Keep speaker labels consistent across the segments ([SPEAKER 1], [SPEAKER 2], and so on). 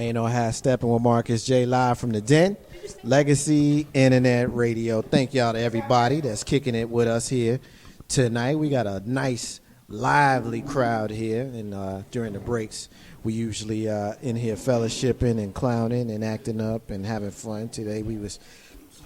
[SPEAKER 1] Ain't no half stepping with Marcus J live from the Den. Legacy Internet Radio. Thank y'all to everybody that's kicking it with us here tonight. We got a nice, lively crowd here, and during the breaks, we usually in here fellowshipping and clowning and acting up and having fun. Today we was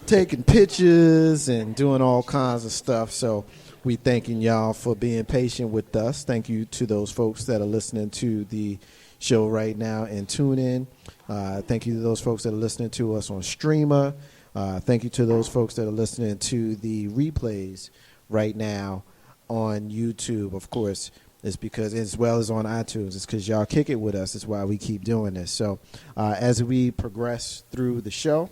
[SPEAKER 1] taking pictures and doing all kinds of stuff. So we thanking y'all for being patient with us. Thank you to those folks that are listening to the show right now and tune in. Thank you to those folks that are listening to us on Streamer. Thank you to those folks that are listening to the replays right now on YouTube. Of course, it's because, as well as on iTunes, it's because y'all kick it with us. It's why we keep doing this. So as we progress through the show,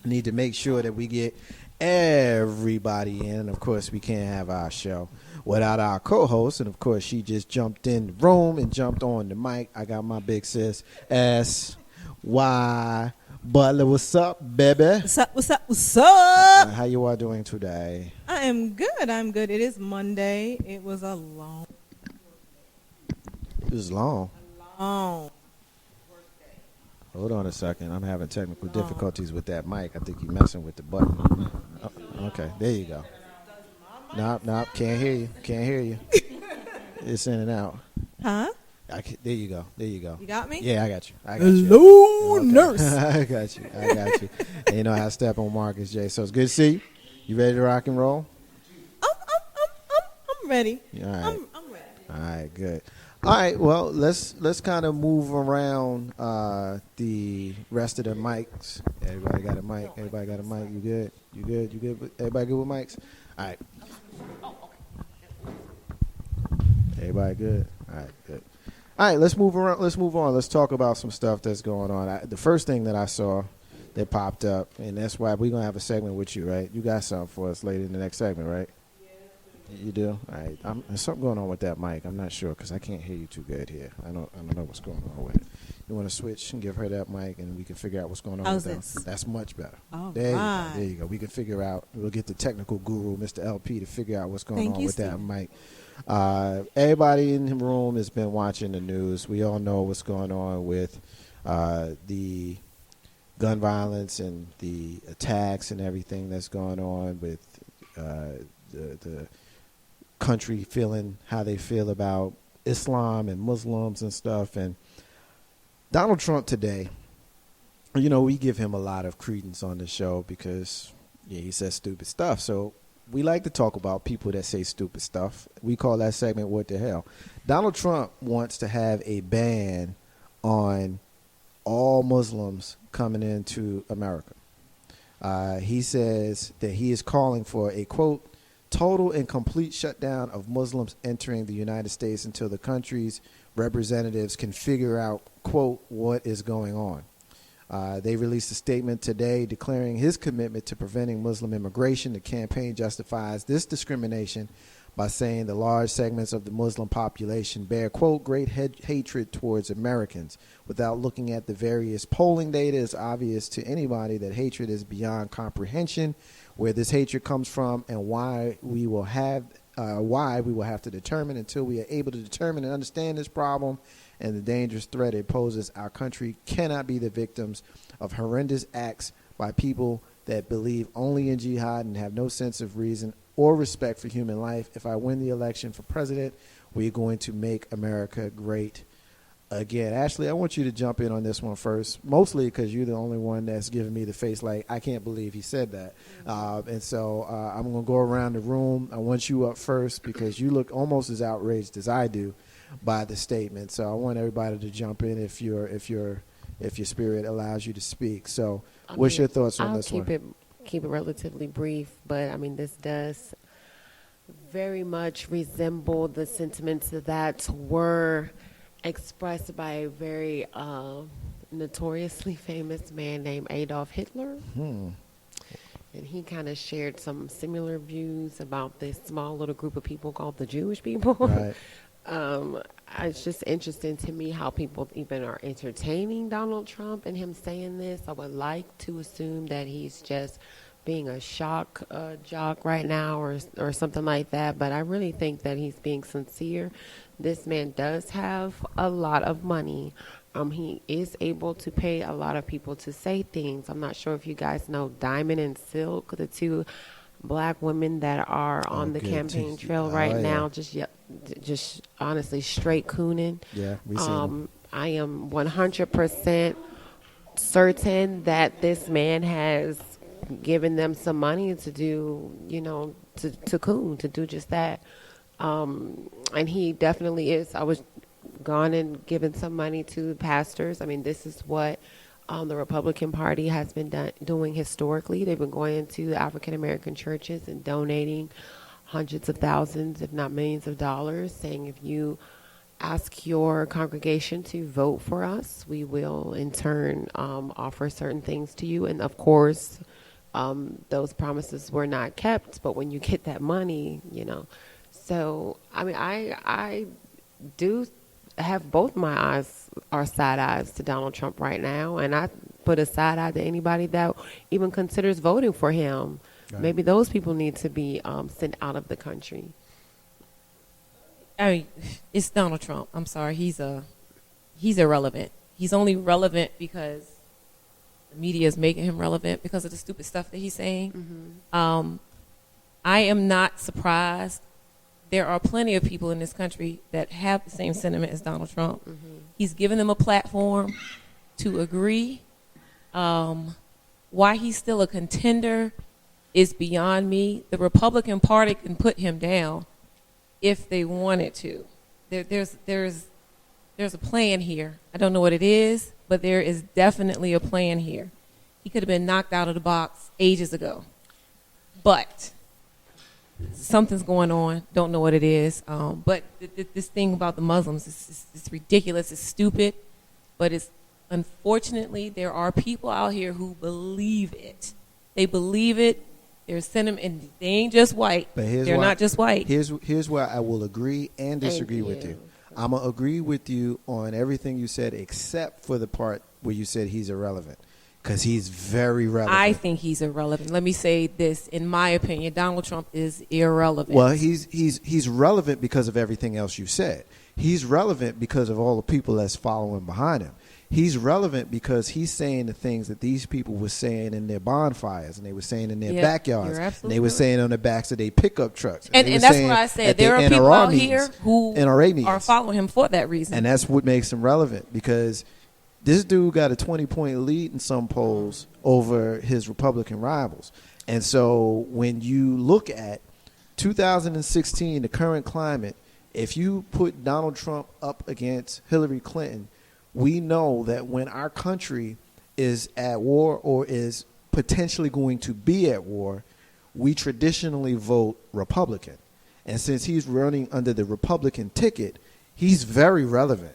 [SPEAKER 1] we need to make sure that we get everybody in. Of course, we can't have our show without our co-host, and of course she just jumped in the room and jumped on the mic. I got my big sis S.Y. Butler. What's up, baby?
[SPEAKER 2] What's up?
[SPEAKER 1] How you all doing today?
[SPEAKER 2] I am good. It is Monday. It was a long
[SPEAKER 1] It was long.
[SPEAKER 2] work day.
[SPEAKER 1] Hold on a second. I'm having technical difficulties with that mic. I think you're messing with the button. Oh, okay, there you go. Nope, can't hear you. It's in and out.
[SPEAKER 2] Huh?
[SPEAKER 1] There you go.
[SPEAKER 2] You got me?
[SPEAKER 1] Yeah, I got you.
[SPEAKER 2] Hello,
[SPEAKER 1] Okay.
[SPEAKER 2] nurse.
[SPEAKER 1] I got you. And you know how to step on Marcus J. So it's good to see you. You ready to rock and roll?
[SPEAKER 2] I'm ready.
[SPEAKER 1] All right.
[SPEAKER 2] I'm ready.
[SPEAKER 1] All right, good. All right, well, let's kind of move around the rest of the mics. Everybody got a mic? You good? Everybody good with mics? All right. Everybody good? All right, good. All right, let's move around. Let's move on. Let's talk about some stuff that's going on. The first thing that I saw that popped up, and that's why we're going to have a segment with you, right? You got something for us later in the next segment, right? You do? All right. There's something going on with that mic. I'm not sure because I can't hear you too good here. I don't know what's going on with it. You want to switch and give her that mic, and we can figure out what's going on
[SPEAKER 2] How's
[SPEAKER 1] with
[SPEAKER 2] this?
[SPEAKER 1] that. That's much better.
[SPEAKER 2] All
[SPEAKER 1] There
[SPEAKER 2] right.
[SPEAKER 1] you go. We can figure out. We'll get the technical guru, Mr. LP, to figure out what's going
[SPEAKER 2] Thank
[SPEAKER 1] on
[SPEAKER 2] you,
[SPEAKER 1] with that
[SPEAKER 2] Steve.
[SPEAKER 1] mic. Everybody in the room has been watching the news. We all know what's going on with the gun violence and the attacks and everything that's going on with the country feeling how they feel about Islam and Muslims and stuff. And Donald Trump today, you know, we give him a lot of credence on the show because he says stupid stuff. So we like to talk about people that say stupid stuff. We call that segment What the Hell. Donald Trump wants to have a ban on all Muslims coming into America. He says that he is calling for a, quote, total and complete shutdown of Muslims entering the United States until the country's representatives can figure out, quote, what is going on. They released a statement today declaring his commitment to preventing Muslim immigration. The campaign justifies this discrimination by saying the large segments of the Muslim population bear, quote, great hatred towards Americans. Without looking at the various polling data, it's obvious to anybody that hatred is beyond comprehension. Where this hatred comes from and why we will have to determine until we are able to determine and understand this problem and the dangerous threat it poses. Our country cannot be the victims of horrendous acts by people that believe only in jihad and have no sense of reason or respect for human life. If I win the election for president, we're going to make America great again. Ashley, I want you to jump in on this one first, mostly because you're the only one that's giving me the face like, I can't believe he said that. And so I'm going to go around the room. I want you up first because you look almost as outraged as I do by the statement. So I want everybody to jump in if your spirit allows you to speak. So what's your thoughts on this one?
[SPEAKER 3] Keep it relatively brief, but I mean, this does very much resemble the sentiments that were expressed by a very notoriously famous man named Adolf Hitler. And he kind of shared some similar views about this small little group of people called the Jewish people.
[SPEAKER 1] Right.
[SPEAKER 3] It's just interesting to me how people even are entertaining Donald Trump and him saying this. I would like to assume that he's just being a shock jock right now or something like that. But I really think that he's being sincere. This man does have a lot of money. he is able to pay a lot of people to say things. I'm not sure if you guys know Diamond and Silk, the two black women that are on the
[SPEAKER 1] good.
[SPEAKER 3] campaign trail
[SPEAKER 1] Oh,
[SPEAKER 3] right
[SPEAKER 1] yeah.
[SPEAKER 3] now, just honestly straight cooning.
[SPEAKER 1] Yeah, we seen them.
[SPEAKER 3] I am 100% certain that this man has given them some money to do, to coon, to do just that. And he definitely is. I was gone and given some money to pastors. I mean, this is what the Republican Party has been doing historically. They've been going into African American churches and donating hundreds of thousands, if not millions of dollars, saying if you ask your congregation to vote for us, we will in turn offer certain things to you. And of course, those promises were not kept. But when you get that money, So, I mean, I do have both my eyes are side eyes to Donald Trump right now, and I put a side eye to anybody that even considers voting for him. Right. Maybe those people need to be sent out of the country.
[SPEAKER 4] I mean, it's Donald Trump. I'm sorry, he's irrelevant. He's only relevant because the media is making him relevant because of the stupid stuff that he's saying. Mm-hmm. I am not surprised. There are plenty of people in this country that have the same sentiment as Donald Trump. Mm-hmm. He's given them a platform to agree. Why he's still a contender is beyond me. The Republican Party can put him down if they wanted to. There's a plan here. I don't know what it is, but there is definitely a plan here. He could have been knocked out of the box ages ago. But something's going on. Don't know what it is. But this thing about the Muslims is ridiculous. It's stupid. But it's unfortunately there are people out here who believe it. They believe it. There's sentiment, and they ain't just white. But they're not just white.
[SPEAKER 1] Here's where I will agree and disagree with you. I'm going to agree with you on everything you said except for the part where you said he's irrelevant, because he's very relevant.
[SPEAKER 4] I think he's irrelevant. Let me say this. In my opinion, Donald Trump is irrelevant.
[SPEAKER 1] Well, he's relevant because of everything else you said. He's relevant because of all the people that's following behind him. He's relevant because he's saying the things that these people were saying in their bonfires, and they were saying in their backyards, and they were saying on the backs of their pickup trucks.
[SPEAKER 4] And that's what I said. There are people out here who are following him for that reason.
[SPEAKER 1] And that's what makes him relevant, because this dude got a 20-point lead in some polls over his Republican rivals. And so when you look at 2016, the current climate, if you put Donald Trump up against Hillary Clinton, we know that when our country is at war or is potentially going to be at war, we traditionally vote Republican. And since he's running under the Republican ticket, he's very relevant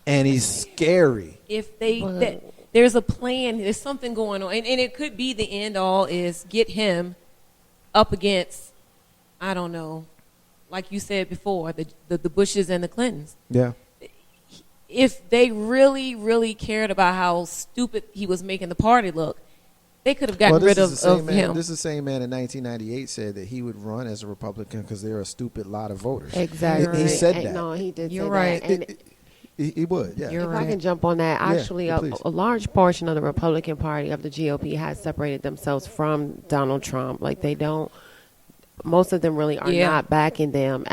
[SPEAKER 1] and he's scary.
[SPEAKER 4] If there's a plan, there's something going on, and it could be the end all is get him up against, I don't know, like you said before, the Bushes and the Clintons.
[SPEAKER 1] Yeah.
[SPEAKER 4] If they really, really cared about how stupid he was making the party look, they could have gotten rid of him.
[SPEAKER 1] This is the same man in 1998 said that he would run as a Republican because they're a stupid lot of voters.
[SPEAKER 3] Exactly.
[SPEAKER 1] He said that.
[SPEAKER 3] No, he did
[SPEAKER 4] You're
[SPEAKER 3] say
[SPEAKER 4] right.
[SPEAKER 3] that. And
[SPEAKER 1] he would, yeah.
[SPEAKER 3] If I can jump on that, actually, a large portion of the Republican Party of the GOP has separated themselves from Donald Trump. Like, they don't, most of them really are not backing them.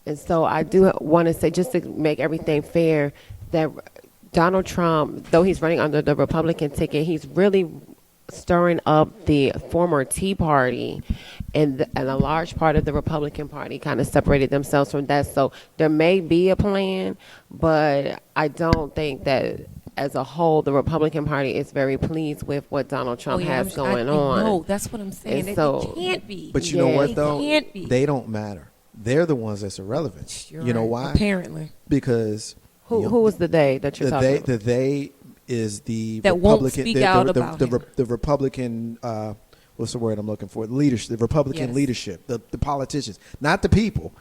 [SPEAKER 3] And so I do want to say, just to make everything fair, that Donald Trump, though he's running under the Republican ticket, he's really stirring up the former Tea Party, and a large part of the Republican Party kind of separated themselves from that. So there may be a plan, but I don't think that as a whole the Republican Party is very pleased with what Donald Trump has going on.
[SPEAKER 4] No, that's what I'm saying.
[SPEAKER 3] So,
[SPEAKER 4] it can't be.
[SPEAKER 1] But you know what, though?
[SPEAKER 4] It can't be.
[SPEAKER 1] They don't matter. They're the ones that's irrelevant.
[SPEAKER 4] You're
[SPEAKER 1] you know
[SPEAKER 4] right.
[SPEAKER 1] why?
[SPEAKER 4] Apparently.
[SPEAKER 1] Because
[SPEAKER 3] who was the they that you're talking about?
[SPEAKER 1] The they is the
[SPEAKER 4] that
[SPEAKER 1] Republican,
[SPEAKER 4] won't speak out about him.
[SPEAKER 1] The Republican, what's the word I'm looking for? Leadership, the Republican leadership, the politicians, not the people,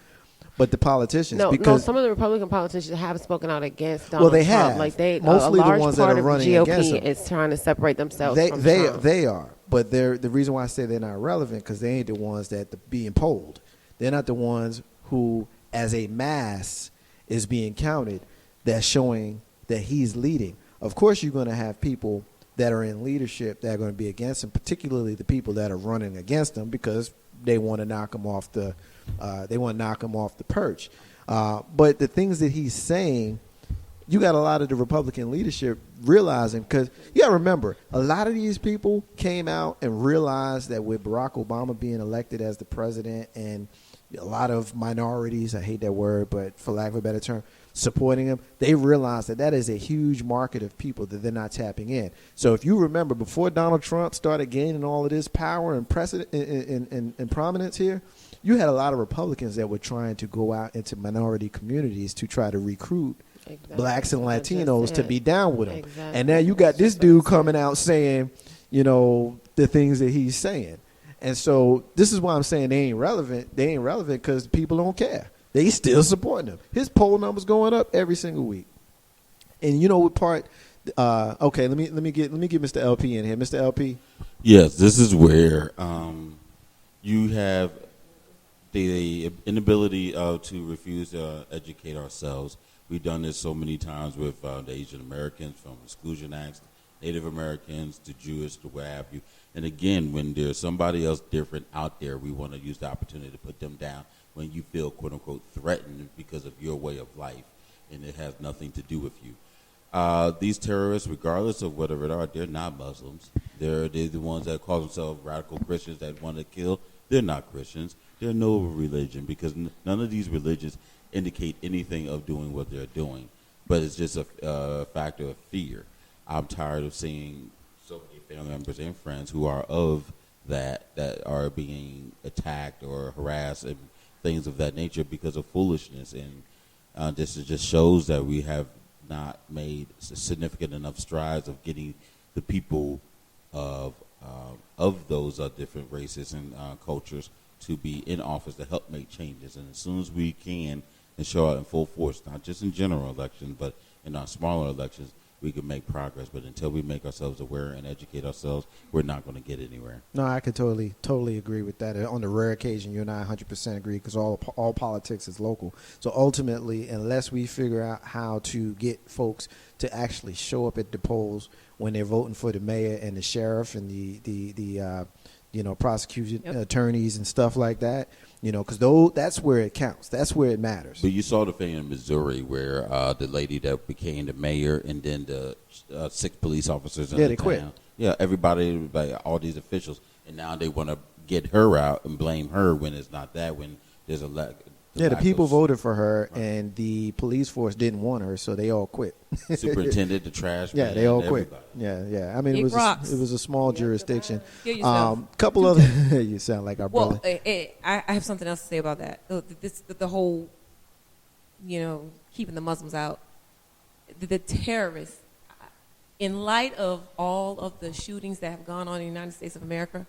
[SPEAKER 1] but the politicians.
[SPEAKER 3] No, some of the Republican politicians have spoken out against Donald
[SPEAKER 1] Trump.
[SPEAKER 3] Have. Like
[SPEAKER 1] mostly
[SPEAKER 3] a large
[SPEAKER 1] the ones
[SPEAKER 3] part
[SPEAKER 1] that are
[SPEAKER 3] of
[SPEAKER 1] running
[SPEAKER 3] the
[SPEAKER 1] against
[SPEAKER 3] GOP
[SPEAKER 1] him.
[SPEAKER 3] is trying to separate themselves from Trump.
[SPEAKER 1] They are, but the reason why I say they're not relevant because they ain't the ones that being polled. They're not the ones who, as a mass, is being counted. That's showing that he's leading. Of course, you're going to have people that are in leadership that are going to be against him, particularly the people that are running against him because they want to knock him off the perch. But the things that he's saying, you got a lot of the Republican leadership realizing, because you got to remember, a lot of these people came out and realized that with Barack Obama being elected as the president and a lot of minorities, I hate that word, but for lack of a better term, supporting him, they realized that that is a huge market of people that they're not tapping in. So if you remember, before Donald Trump started gaining all of this power and precedent and prominence here, you had a lot of Republicans that were trying to go out into minority communities to try to recruit blacks and Latinos to be down with him.
[SPEAKER 3] Exactly.
[SPEAKER 1] And now you got this dude coming out saying, the things that he's saying. And so this is why I'm saying they ain't relevant. They ain't relevant because people don't care. They still supporting him. His poll numbers going up every single week. And you know what part? Okay, let me get Mr. LP in here. Mr. LP.
[SPEAKER 5] Yes, this is where you have the inability to refuse to educate ourselves. We've done this so many times with the Asian Americans, from Exclusion Acts, Native Americans, to Jewish, to what have you. And again, when there's somebody else different out there, we want to use the opportunity to put them down when you feel, quote unquote, threatened because of your way of life, and it has nothing to do with you. These terrorists, regardless of whatever they are, they're not Muslims. They're the ones that call themselves radical Christians that want to kill. They're not Christians. They're no religion, because none of these religions indicate anything of doing what they're doing. But it's just a factor of fear. I'm tired of seeing so many family members and friends who are of that are being attacked or harassed and things of that nature because of foolishness. And this just shows that we have not made significant enough strides of getting the people of those different races and cultures to be in office to help make changes. And as soon as we can and show out in full force, not just in general elections, but in our smaller elections, we can make progress. But until we make ourselves aware and educate ourselves, we're not going to get anywhere.
[SPEAKER 1] No, I could totally agree with that. On the rare occasion, you and I 100% agree, because all politics is local. So ultimately, unless we figure out how to get folks to actually show up at the polls when they're voting for the mayor and the sheriff and the prosecution attorneys and stuff like that, because that's where it counts. That's where it matters.
[SPEAKER 5] But you saw the thing in Missouri where the lady that became the mayor and then the 6 police officers in the town.
[SPEAKER 1] Quit.
[SPEAKER 5] Yeah, everybody, like all these officials, and now they want to get her out and blame her when it's not that, when there's a lack.
[SPEAKER 1] The people voted for her, and the police force didn't want her, so they all quit.
[SPEAKER 5] Superintendent, the trash man,
[SPEAKER 1] they all quit.
[SPEAKER 5] everybody.
[SPEAKER 1] Yeah. I mean,
[SPEAKER 4] It rocks.
[SPEAKER 1] it was a small jurisdiction.
[SPEAKER 4] Kill yourself.
[SPEAKER 1] Couple other. You sound like our
[SPEAKER 4] Well,
[SPEAKER 1] brother.
[SPEAKER 4] I have something else to say about that. The whole, keeping the Muslims out. The terrorists, in light of all of the shootings that have gone on in the United States of America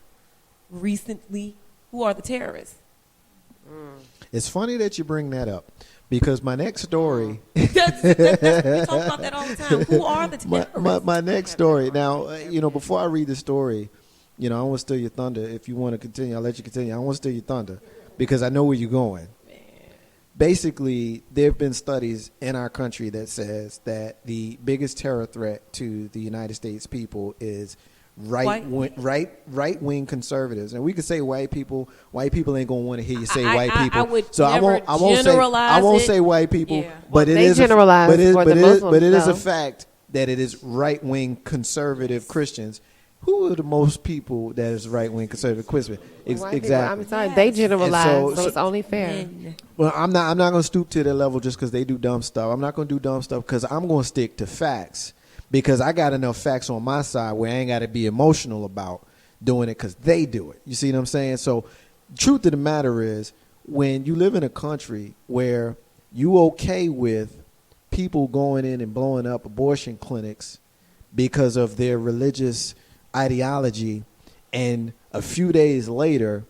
[SPEAKER 4] recently, who are the terrorists?
[SPEAKER 1] It's funny that you bring that up, because my next story.
[SPEAKER 4] We talk about that all the time. Who are the terrorists?
[SPEAKER 1] My next story. Now, before I read the story, I want to steal your thunder. If you want to continue, I'll let you continue. I want to steal your thunder because I know where you're going. Basically, there have been studies in our country that says that the biggest terror threat to the United States people is right wing conservatives. And we could say white people. White people ain't gonna want to hear you say white people.
[SPEAKER 4] I would
[SPEAKER 1] so
[SPEAKER 4] never
[SPEAKER 1] I won't say white people.
[SPEAKER 4] Yeah.
[SPEAKER 1] But
[SPEAKER 3] They generalize for the Muslims,
[SPEAKER 1] but it is a
[SPEAKER 3] though.
[SPEAKER 1] fact that it is right wing conservative Christians. Who are the most people that is right wing conservative Christian?
[SPEAKER 3] White people,
[SPEAKER 1] Exactly.
[SPEAKER 3] I'm sorry, they generalize, so
[SPEAKER 1] so-
[SPEAKER 3] it's only fair.
[SPEAKER 4] Men.
[SPEAKER 1] Well, I'm not going to stoop to their level just because they do dumb stuff. I'm not going to do dumb stuff because I'm going to stick to facts, because I got enough facts on my side where I ain't got to be emotional about doing it because they do it. You see what I'm saying? So truth of the matter is, when you live in a country where you okay with people going in and blowing up abortion clinics because of their religious ideology, and a few days later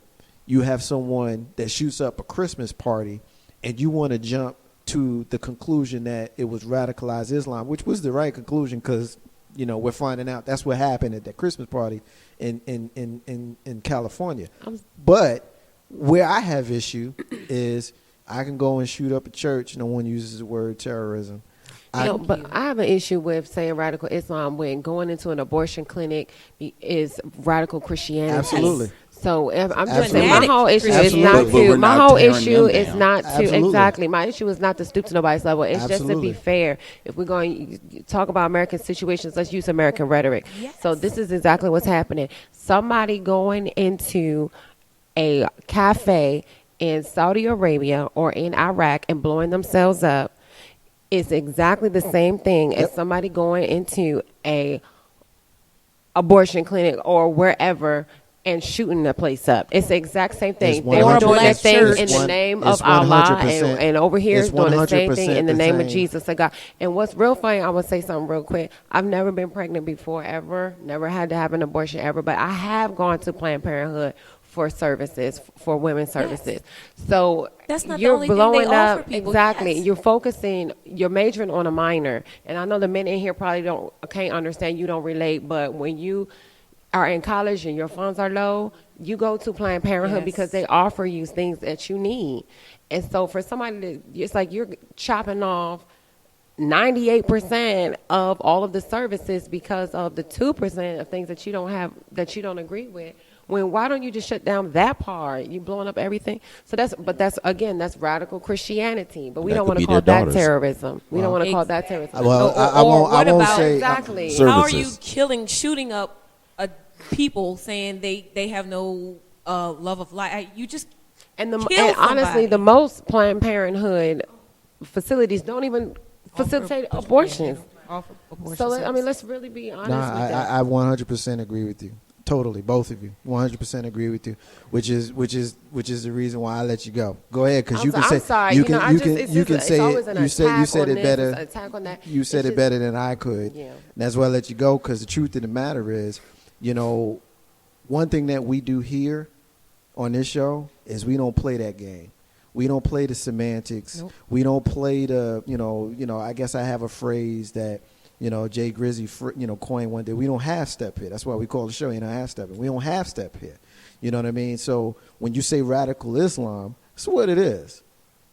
[SPEAKER 1] you have someone that shoots up a Christmas party, and you want to jump to the conclusion that it was radicalized Islam, which was the right conclusion, because we're finding out that's what happened at that Christmas party in California. But where I have issue is I can go and shoot up a church. No one uses the word terrorism.
[SPEAKER 3] But I have an issue with saying radical Islam when going into an abortion clinic is radical Christianity.
[SPEAKER 1] Absolutely.
[SPEAKER 3] So if I'm just
[SPEAKER 1] Absolutely.
[SPEAKER 3] saying, my whole issue is
[SPEAKER 1] Absolutely.
[SPEAKER 3] not
[SPEAKER 5] But we're
[SPEAKER 3] to. My
[SPEAKER 5] not
[SPEAKER 3] whole
[SPEAKER 5] tearing
[SPEAKER 3] issue
[SPEAKER 5] them
[SPEAKER 3] is
[SPEAKER 5] down.
[SPEAKER 3] not to
[SPEAKER 1] Absolutely.
[SPEAKER 3] exactly. My issue is not to stoop to nobody's level. It's just to
[SPEAKER 1] Absolutely.
[SPEAKER 3] be fair. If we're going to talk about American situations, let's use American rhetoric. So this is exactly what's happening. Somebody going into a cafe in Saudi Arabia or in Iraq and blowing themselves up is exactly the same thing as somebody going into a abortion clinic or wherever and shooting the place up. It's the exact same thing.
[SPEAKER 1] It's
[SPEAKER 3] They were doing that
[SPEAKER 1] 100%.
[SPEAKER 3] thing in
[SPEAKER 1] It's
[SPEAKER 3] the
[SPEAKER 1] one-
[SPEAKER 3] name
[SPEAKER 1] it's
[SPEAKER 3] of Allah,
[SPEAKER 1] 100%.
[SPEAKER 3] and over here
[SPEAKER 1] It's
[SPEAKER 3] is doing the same thing
[SPEAKER 1] 100%
[SPEAKER 3] in the
[SPEAKER 1] the
[SPEAKER 3] name of
[SPEAKER 1] same.
[SPEAKER 3] Jesus and God. And what's real funny, I want to say something real quick. I've never been pregnant before, ever. Never had to have an abortion ever, but I have gone to Planned Parenthood for services, for women's services. So
[SPEAKER 4] That's not the
[SPEAKER 3] you're
[SPEAKER 4] only thing they
[SPEAKER 3] blowing
[SPEAKER 4] offer
[SPEAKER 3] up
[SPEAKER 4] people.
[SPEAKER 3] exactly.
[SPEAKER 4] Yes.
[SPEAKER 3] You're focusing. You're majoring on a minor, and I know the men in here probably can't understand. You don't relate, but when you are in college and your funds are low, you go to Planned Parenthood
[SPEAKER 4] Yes.
[SPEAKER 3] because they offer you things that you need. And so for somebody to, it's like you're chopping off 98% of all of the services because of the 2% of things that you don't have, that you don't agree with. When why don't you just shut down that part? You blowing up everything. So that's radical Christianity. But we
[SPEAKER 5] That
[SPEAKER 3] don't
[SPEAKER 5] could
[SPEAKER 3] want to
[SPEAKER 5] be
[SPEAKER 3] call
[SPEAKER 5] their
[SPEAKER 3] that
[SPEAKER 5] daughters.
[SPEAKER 3] terrorism. We don't want to call that terrorism.
[SPEAKER 1] Well, I won't
[SPEAKER 4] what about
[SPEAKER 1] say
[SPEAKER 3] exactly.
[SPEAKER 4] How are you
[SPEAKER 5] Services.
[SPEAKER 4] shooting up people saying they have no love of life? You just
[SPEAKER 3] And
[SPEAKER 4] kill
[SPEAKER 3] honestly,
[SPEAKER 4] somebody.
[SPEAKER 3] the most Planned Parenthood facilities don't even facilitate abortions.
[SPEAKER 4] Offer abortion
[SPEAKER 3] So
[SPEAKER 4] services.
[SPEAKER 3] let's really be honest
[SPEAKER 1] No,
[SPEAKER 3] with that.
[SPEAKER 1] I 100% agree with you. Totally, both of you, 100% agree with you. Which is the reason why I let you go. Go ahead, because you can say
[SPEAKER 3] I'm sorry.
[SPEAKER 1] you
[SPEAKER 3] You
[SPEAKER 1] can
[SPEAKER 3] know, I
[SPEAKER 1] you
[SPEAKER 3] just-
[SPEAKER 1] can
[SPEAKER 3] it's
[SPEAKER 1] you
[SPEAKER 3] just-
[SPEAKER 1] can
[SPEAKER 3] it's
[SPEAKER 1] say
[SPEAKER 3] always
[SPEAKER 1] it.
[SPEAKER 3] an
[SPEAKER 1] You said
[SPEAKER 3] attack on this,
[SPEAKER 1] better.
[SPEAKER 3] an attack on that.
[SPEAKER 1] You said
[SPEAKER 3] It's
[SPEAKER 1] it
[SPEAKER 3] just-
[SPEAKER 1] better than I could.
[SPEAKER 3] Yeah.
[SPEAKER 1] And that's why I let you go, because the truth of the matter is, one thing that we do here on this show is we don't play that game. We don't play the semantics.
[SPEAKER 4] Nope.
[SPEAKER 1] We don't play the, I guess I have a phrase that, Jay Grizzy, coined one day. We don't half step here. That's why we call the show, half stepping. We don't half step here. You know what I mean? So when you say radical Islam, that's what it is.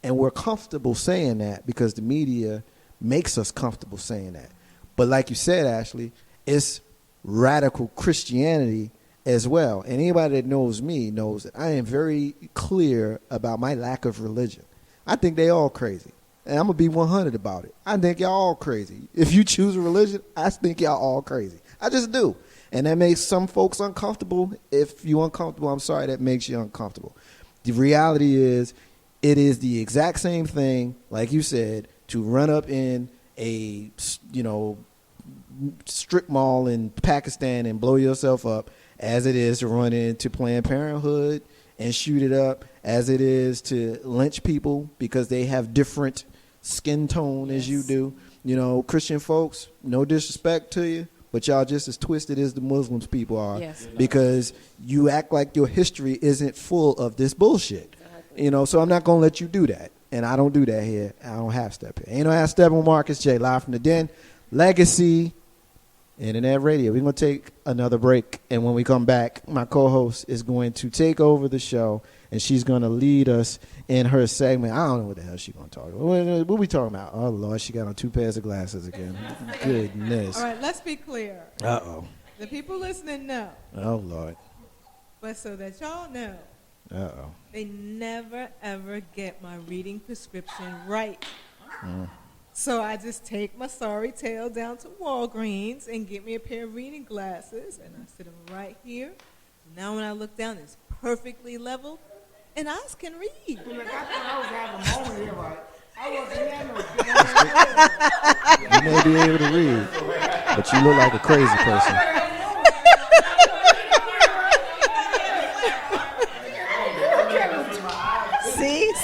[SPEAKER 1] And we're comfortable saying that because the media makes us comfortable saying that. But like you said, Ashley, it's radical Christianity as well. And anybody that knows me knows that I am very clear about my lack of religion. I think they all crazy. And I'm going to be 100 about it. I think y'all all crazy. If you choose a religion, I think y'all all crazy. I just do. And that makes some folks uncomfortable. If you're uncomfortable, I'm sorry, that makes you uncomfortable. The reality is, it is the exact same thing, like you said, to run up in a, strip mall in Pakistan and blow yourself up, as it is to run into Planned Parenthood and shoot it up, as it is to lynch people because they have different skin tone as you do. Christian folks, no disrespect to you, but y'all just as twisted as the Muslims people are,
[SPEAKER 4] Yes.
[SPEAKER 1] because you act like your history isn't full of this bullshit. So I'm not going to let you do that. And I don't do that here. I don't half step here. Ain't no half step on Marcus J. Live from the Den. Legacy Internet Radio. We're going to take another break. And when we come back, my co-host is going to take over the show. And she's going to lead us in her segment. I don't know what the hell she's going to talk about. What we talking about? Oh, Lord, she got on 2 pairs of glasses again. Goodness.
[SPEAKER 2] All right, let's be clear.
[SPEAKER 1] Uh-oh.
[SPEAKER 2] The people listening know,
[SPEAKER 1] Oh, Lord.
[SPEAKER 2] but so that y'all know,
[SPEAKER 1] Uh-oh.
[SPEAKER 2] they never, ever get my reading prescription right. So I just take my sorry tail down to Walgreens and get me a pair of reading glasses, and I sit them right here. Now when I look down, it's perfectly level, and eyes can read.
[SPEAKER 6] Look, I thought I was having a moment here, right? I wasn't having no damn.
[SPEAKER 1] You may be able to read, but you look like a crazy person.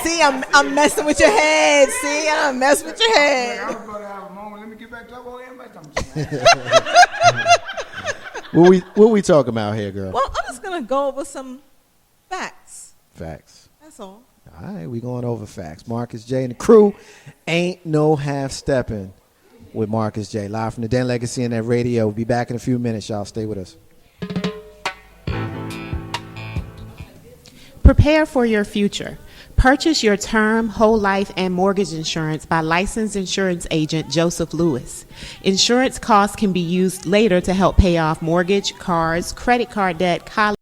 [SPEAKER 2] See, I'm messing with your head. See, I'm messing with your
[SPEAKER 6] I
[SPEAKER 2] head.
[SPEAKER 6] was about to have a moment. Let me get back to everybody.
[SPEAKER 1] What we talking about here, girl?
[SPEAKER 2] Well, I'm just gonna go over some facts.
[SPEAKER 1] Facts.
[SPEAKER 2] That's all.
[SPEAKER 1] All right, we going over facts. Marcus J and the crew ain't no half stepping with Marcus J. Live from the Den Legacy and that radio. We'll be back in a few minutes, y'all. Stay with us.
[SPEAKER 7] Prepare for your future. Purchase your term, whole life, and mortgage insurance by licensed insurance agent Joseph Lewis. Insurance costs can be used later to help pay off mortgage, cars, credit card debt, college